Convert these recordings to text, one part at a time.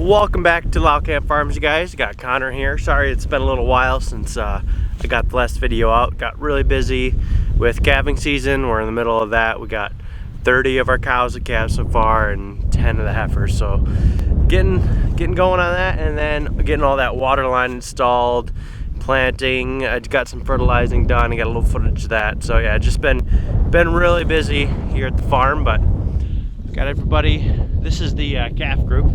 Welcome back to Laukant Farms, you guys. Got Connor here. Sorry it's been a little while since I got the last video out. Got really busy with calving season. We're in the middle of that. We got 30 of our cows that calved so far and 10 of the heifers. So getting going on that, and then getting all that water line installed, planting. I got some fertilizing done. I got a little footage of that. So yeah, just been really busy here at the farm, but got everybody. This is the calf group.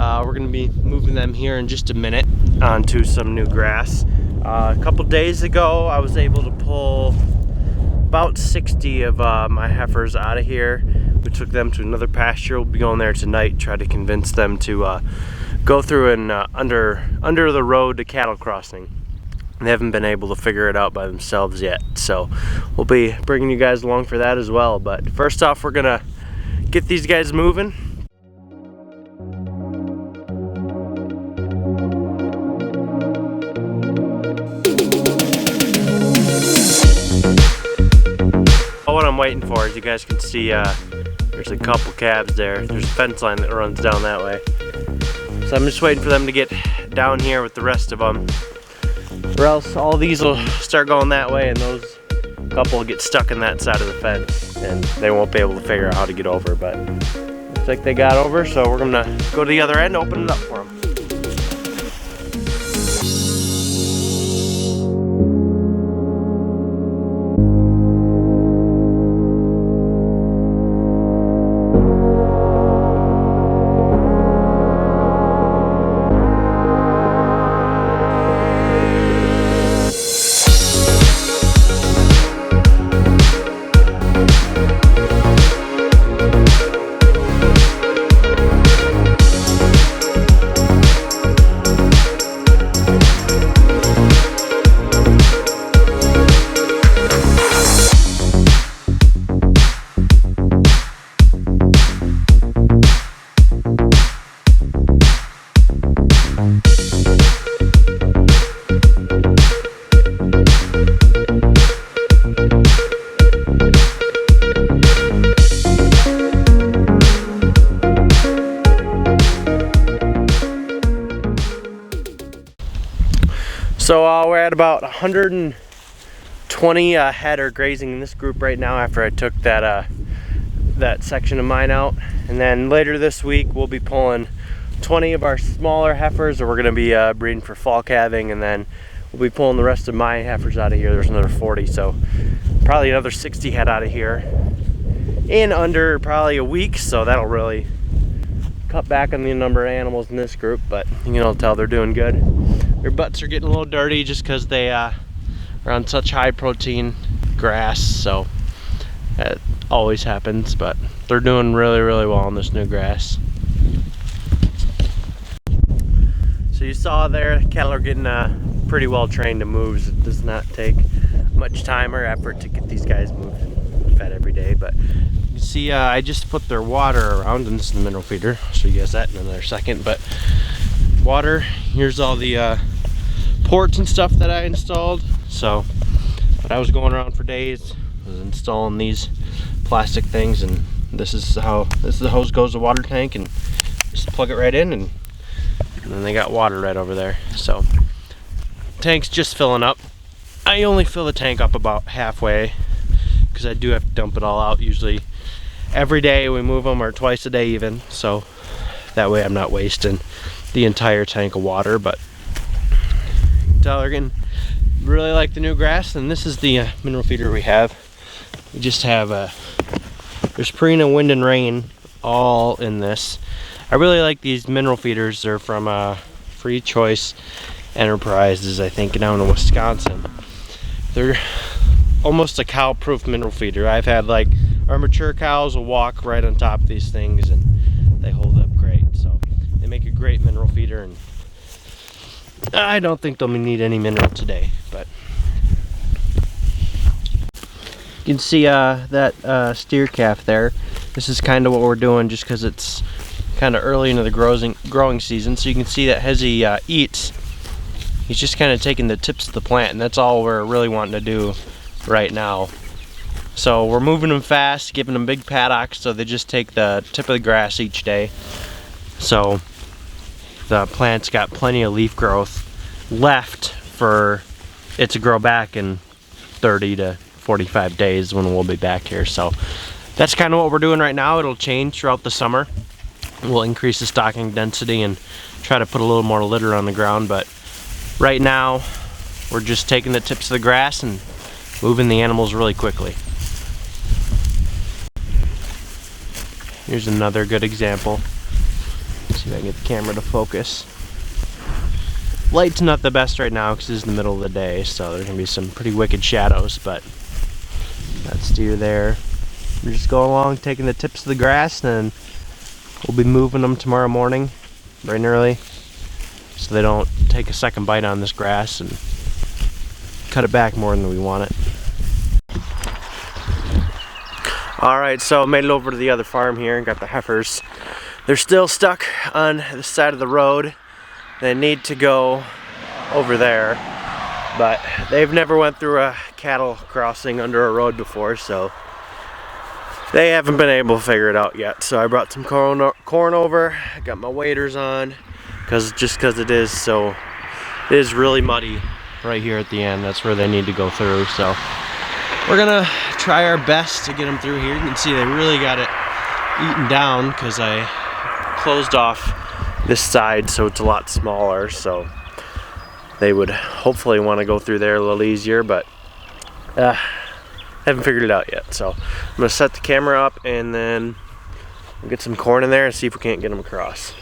We're going to be moving them here in just a minute onto some new grass. A couple days ago I was able to pull about 60 of my heifers out of here. We took them to another pasture. We'll be going there tonight, try to convince them to go through and under the road to cattle crossing. They haven't been able to figure it out by themselves yet, so we'll be bringing you guys along for that as well. But first off, we're gonna get these guys moving. What I'm waiting for, as you guys can see, there's a couple calves there. There's a fence line that runs down that way. So I'm just waiting for them to get down here with the rest of them, or else all these will start going that way and those couple will get stuck in that side of the fence and they won't be able to figure out how to get over. But looks like they got over, so we're gonna go to the other end, open it up for them. So we're at about 120 head are grazing in this group right now after I took that section of mine out. And then later this week we'll be pulling 20 of our smaller heifers, or we're going to be breeding for fall calving, and then we'll be pulling the rest of my heifers out of here. There's another 40, so probably another 60 head out of here in under probably a week, so that'll really cut back on the number of animals in this group. But you can all tell they're doing good. Their butts are getting a little dirty just because they are on such high protein grass, so that always happens, but they're doing really well on this new grass. So you saw there, cattle are getting pretty well trained to move. It does not take much time or effort to get these guys moved and fed every day. But you see, I just put their water around, and this is the mineral feeder. I'll show you guys that in another second. But water, here's all the ports and stuff that I installed. So but I was going around for days, was installing these plastic things, and this is the hose goes to the water tank, and just plug it right in, and then they got water right over there. So tank's just filling up. I only fill the tank up about halfway because I do have to dump it all out. Usually every day we move them, or twice a day even, so that way I'm not wasting the entire tank of water. But they're getting really like the new grass. And this is the mineral feeder we have. We just have there's Purina Wind and Rain all in this. I really like these mineral feeders. They're from Free Choice Enterprises, I think, down in Wisconsin. They're almost a cow-proof mineral feeder. I've had, like, our mature cows will walk right on top of these things and they hold up great. So they make a great mineral feeder, and I don't think they'll need any mineral today. But you can see that steer calf there. This is kind of what we're doing just because it's kind of early into the growing season. So you can see that as he eats, he's just kind of taking the tips of the plant, and that's all we're really wanting to do right now. So we're moving them fast, giving them big paddocks so they just take the tip of the grass each day. So the plant's got plenty of leaf growth left for it to grow back in 30 to 45 days when we'll be back here. So that's kind of what we're doing right now. It'll change throughout the summer. We'll increase the stocking density and try to put a little more litter on the ground, but right now we're just taking the tips of the grass and moving the animals really quickly. Here's another good example. Let's see if I can get the camera to focus. Light's not the best right now because it's the middle of the day, so there's gonna be some pretty wicked shadows, but that steer there. We're just going along taking the tips of the grass, and we'll be moving them tomorrow morning bright and early so they don't take a second bite on this grass and cut it back more than we want it. Alright, so I made it over to the other farm here and got the heifers. They're still stuck on the side of the road. They need to go over there, but they've never went through a cattle crossing under a road before, so they haven't been able to figure it out yet. So I brought some corn over, got my waders on, just because it is really muddy right here at the end. That's where they need to go through, so we're gonna try our best to get them through here. You can see they really got it eaten down because I closed off this side so it's a lot smaller, so they would hopefully want to go through there a little easier, but haven't figured it out yet. So I'm gonna set the camera up and then we'll get some corn in there and see if we can't get them across.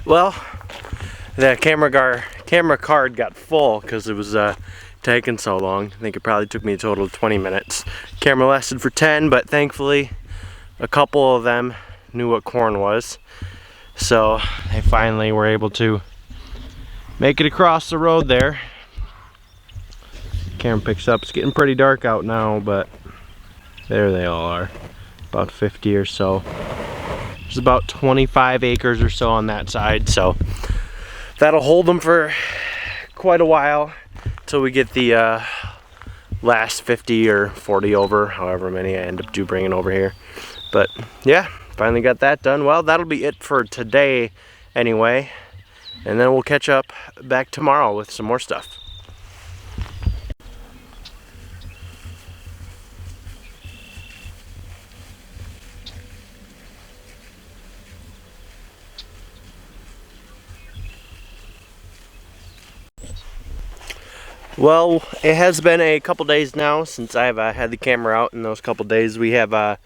Well, the camera card got full because it was taking so long. I think it probably took me a total of 20 minutes. Camera lasted for 10, but thankfully a couple of them knew what corn was. So they finally were able to make it across the road there. Camera picks up. It's getting pretty dark out now, but there they all are. About 50 or so. There's about 25 acres or so on that side, so that'll hold them for quite a while until we get the last 50 or 40 over, however many I end up bringing over here. But yeah, finally got that done. Well, that'll be it for today anyway, and then we'll catch up back tomorrow with some more stuff. Well, it has been a couple days now since I've had the camera out. In those couple days we have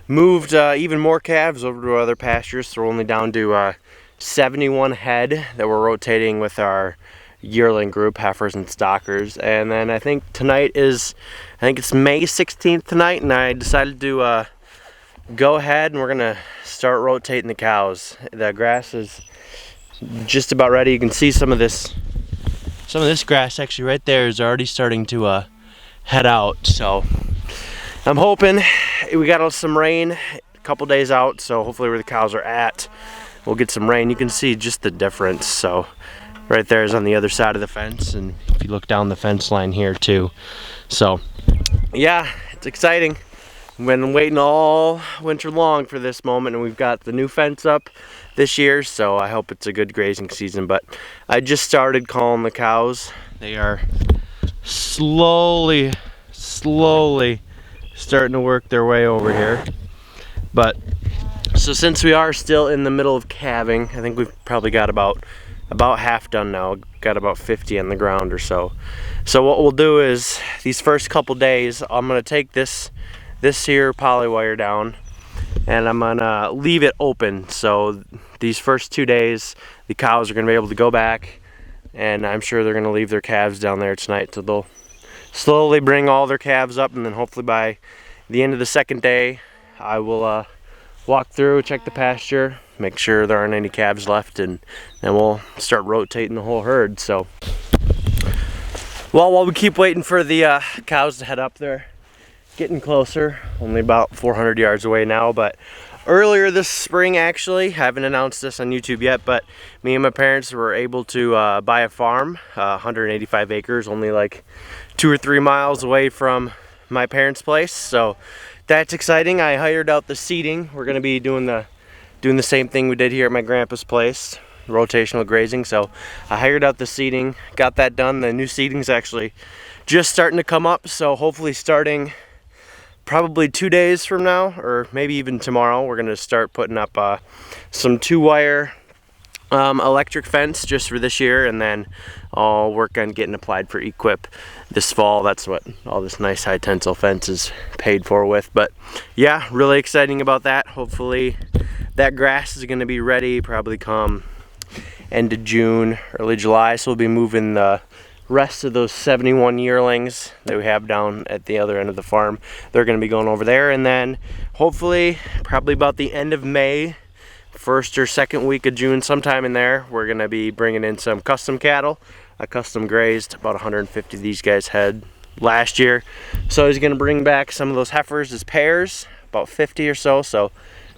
moved even more calves over to other pastures, so we're only down to 71 head that we're rotating with our yearling group, heifers and stockers. And then I think it's May 16th tonight, and I decided to go ahead and we're gonna start rotating the cows. The grass is just about ready. You can see some of this grass actually right there is already starting to head out. So I'm hoping we got some rain a couple days out, so hopefully where the cows are at we'll get some rain. You can see just the difference. So right there is on the other side of the fence, and if you look down the fence line here too. So yeah, it's exciting. I've been waiting all winter long for this moment, and we've got the new fence up this year, so I hope it's a good grazing season. But I just started calling the cows. They are slowly starting to work their way over here. But so since we are still in the middle of calving, I think we've probably got about half done now. Got about 50 on the ground or so. So what we'll do is these first couple days I'm gonna take this here poly wire down, and I'm gonna leave it open. So these first 2 days the cows are gonna be able to go back, and I'm sure they're gonna leave their calves down there tonight. So they'll slowly bring all their calves up, and then hopefully by the end of the second day I will walk through, check the pasture, make sure there aren't any calves left, and then we'll start rotating the whole herd. So well, while we keep waiting for the cows to head up there, getting closer, only about 400 yards away now, but earlier this spring, actually. I haven't announced this on YouTube yet, but me and my parents were able to buy a farm, 185 acres, only like 2 or 3 miles away from my parents' place. So that's exciting. I hired out the seating. We're gonna be doing the same thing we did here at my grandpa's place, rotational grazing. So I hired out the seating, got that done. The new seating's actually just starting to come up, so hopefully starting probably 2 days from now, or maybe even tomorrow, we're gonna start putting up some 2-wire electric fence just for this year, and then I'll work on getting applied for equip this fall. That's what all this nice high tensile fence is paid for with. But yeah, really exciting about that. Hopefully that grass is gonna be ready probably come end of June, early July, so we'll be moving the rest of those 71 yearlings that we have down at the other end of the farm. They're going to be going over there, and then hopefully probably about the end of May, first or second week of June, sometime in there, we're going to be bringing in some custom cattle. I custom grazed about 150 of these guys had last year, so he's going to bring back some of those heifers as pairs, about 50 or so, so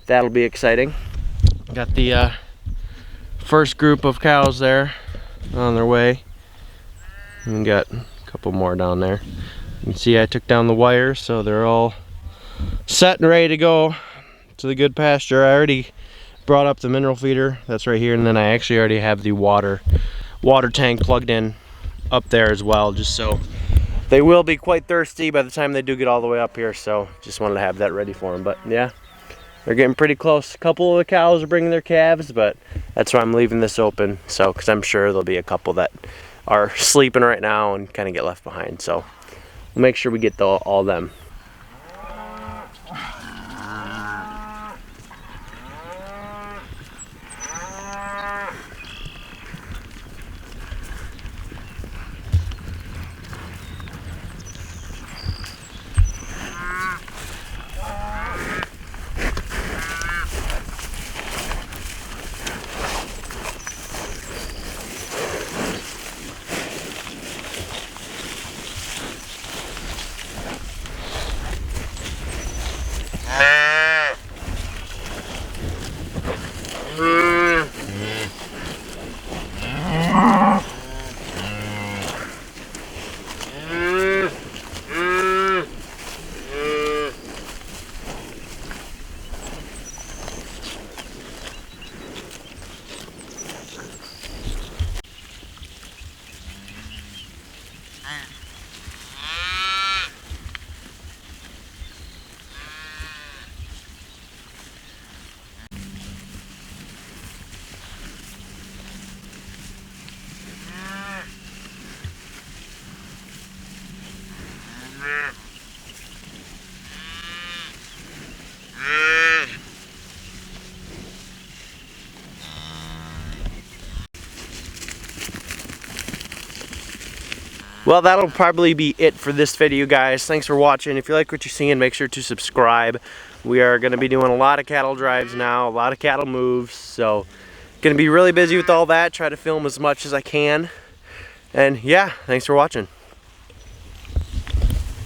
that'll be exciting. Got the first group of cows there on their way. And we got a couple more down there. You can see I took down the wires, so they're all set and ready to go to the good pasture. I already brought up the mineral feeder, that's right here, and then I actually already have the water tank plugged in up there as well, just so they will be quite thirsty by the time they do get all the way up here. So just wanted to have that ready for them. But yeah, they're getting pretty close. A couple of the cows are bringing their calves, but that's why I'm leaving this open, so because I'm sure there'll be a couple that are sleeping right now and kind of get left behind. So we'll make sure we get all them. Well, that'll probably be it for this video, guys. Thanks for watching. If you like what you're seeing, make sure to subscribe. We are going to be doing a lot of cattle drives now, a lot of cattle moves, so going to be really busy with all that. Try to film as much as I can. And yeah, thanks for watching.